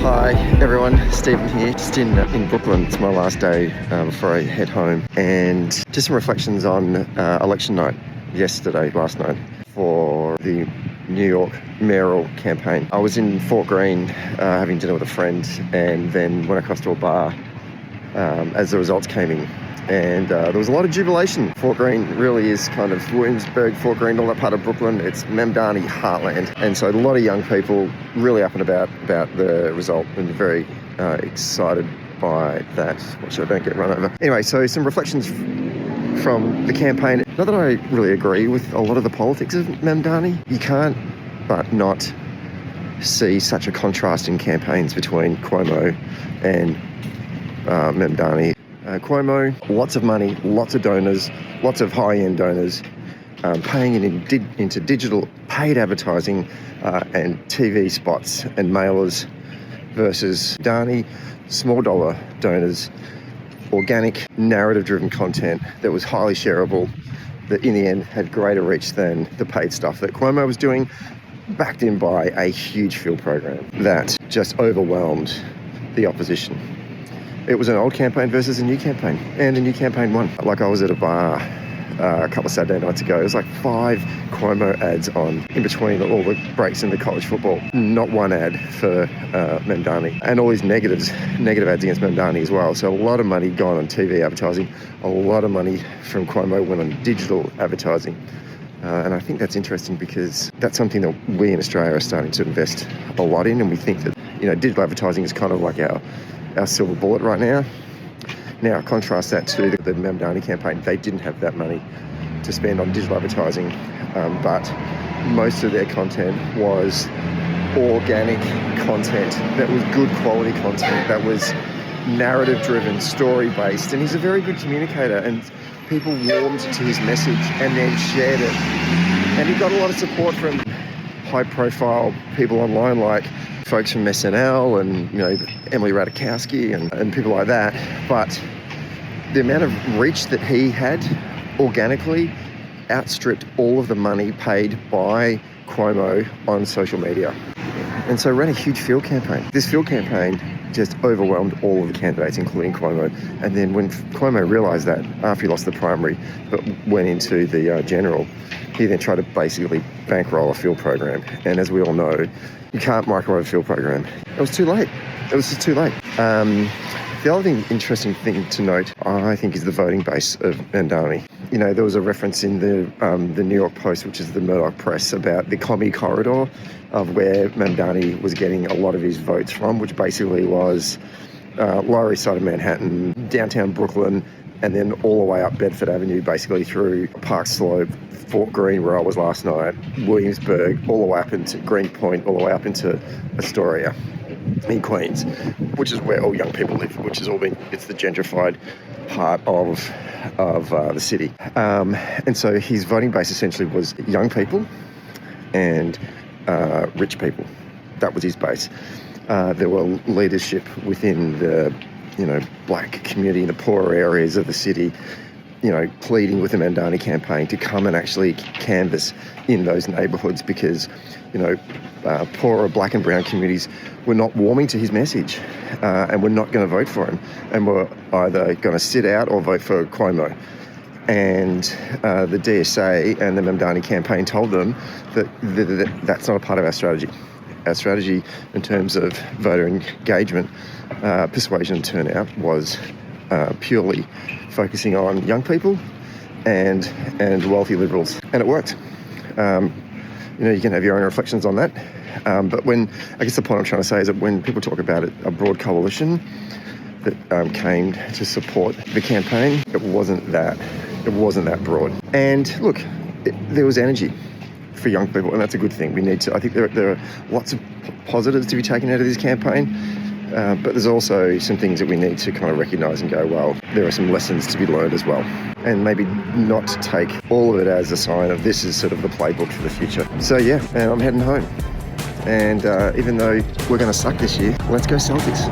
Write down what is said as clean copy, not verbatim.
Hi everyone, Stephen here, just in Brooklyn. It's my last day before I head home, and just some reflections on election night last night, for the New York Mayoral campaign. I was in Fort Greene having dinner with a friend, and then went across to a bar as the results came in. And there was a lot of jubilation. Fort Greene really is kind of Williamsburg, Fort Greene, all that part of Brooklyn. It's Mamdani heartland. And so a lot of young people really up and about the result, and very excited by that. Watch sure I don't get run over. Anyway, so some reflections from the campaign. Not that I really agree with a lot of the politics of Mamdani. You can't but not see such a contrast in campaigns between Cuomo and Mamdani. Cuomo, lots of money, lots of donors, lots of high-end donors, paying it into digital paid advertising and TV spots and mailers, versus Donnelly, small dollar donors, organic narrative-driven content that was highly shareable, that in the end had greater reach than the paid stuff that Cuomo was doing, backed in by a huge field program that just overwhelmed the opposition. It was an old campaign versus a new campaign, and the new campaign won. Like, I was at a bar a couple of Saturday nights ago. There was like 5 Cuomo ads on in between all the breaks in the college football. Not one ad for Mamdani, and all these negative ads against Mamdani as well. So a lot of money gone on TV advertising. A lot of money from Cuomo went on digital advertising. And I think that's interesting, because that's something that we in Australia are starting to invest a lot in, and we think that, digital advertising is kind of like our silver bullet right now. Now, contrast that to the Mamdani campaign. They didn't have that money to spend on digital advertising, but most of their content was organic content that was good quality content, that was narrative-driven, story-based, and he's a very good communicator, and people warmed to his message and then shared it. And he got a lot of support from high-profile people online, like folks from SNL and Emily Ratajkowski and people like that. But the amount of reach that he had organically outstripped all of the money paid by Cuomo on social media. And so ran a huge field campaign. This field campaign just overwhelmed all of the candidates, including Cuomo. And then when Cuomo realised that, after he lost the primary but went into the general, he then tried to basically bankroll a field program. And as we all know, you can't microwave a field program. It was too late. It was just too late. The other interesting thing to note, I think, is the voting base of Mamdani. There was a reference in the New York Post, which is the Murdoch press, about the commie corridor of where Mamdani was getting a lot of his votes from, which basically was Lower East Side of Manhattan, downtown Brooklyn, and then all the way up Bedford Avenue, basically through Park Slope, Fort Greene, where I was last night, Williamsburg, all the way up into Greenpoint, all the way up into Astoria in Queens, which is where all young people live, it's the gentrified part of the city. And so his voting base essentially was young people and rich people. That was his base. There were leadership within the black community in the poorer areas of the city, pleading with the Mamdani campaign to come and actually canvass in those neighbourhoods, because, poorer black and brown communities were not warming to his message and were not going to vote for him, and were either going to sit out or vote for Cuomo. And the DSA and the Mamdani campaign told them that that's not a part of our strategy. Our strategy in terms of voter engagement, persuasion and turnout was purely focusing on young people and wealthy liberals, and it worked. You can have your own reflections on that, but I guess the point I'm trying to say is that when people talk about it, a broad coalition that came to support the campaign, it wasn't that broad. And look, there was energy for young people, and that's a good thing. I think there are lots of positives to be taken out of this campaign. But there's also some things that we need to kind of recognise and go, well, there are some lessons to be learned as well. And maybe not take all of it as a sign of this is sort of the playbook for the future. So yeah, and I'm heading home. And even though we're going to suck this year, let's go Celtics.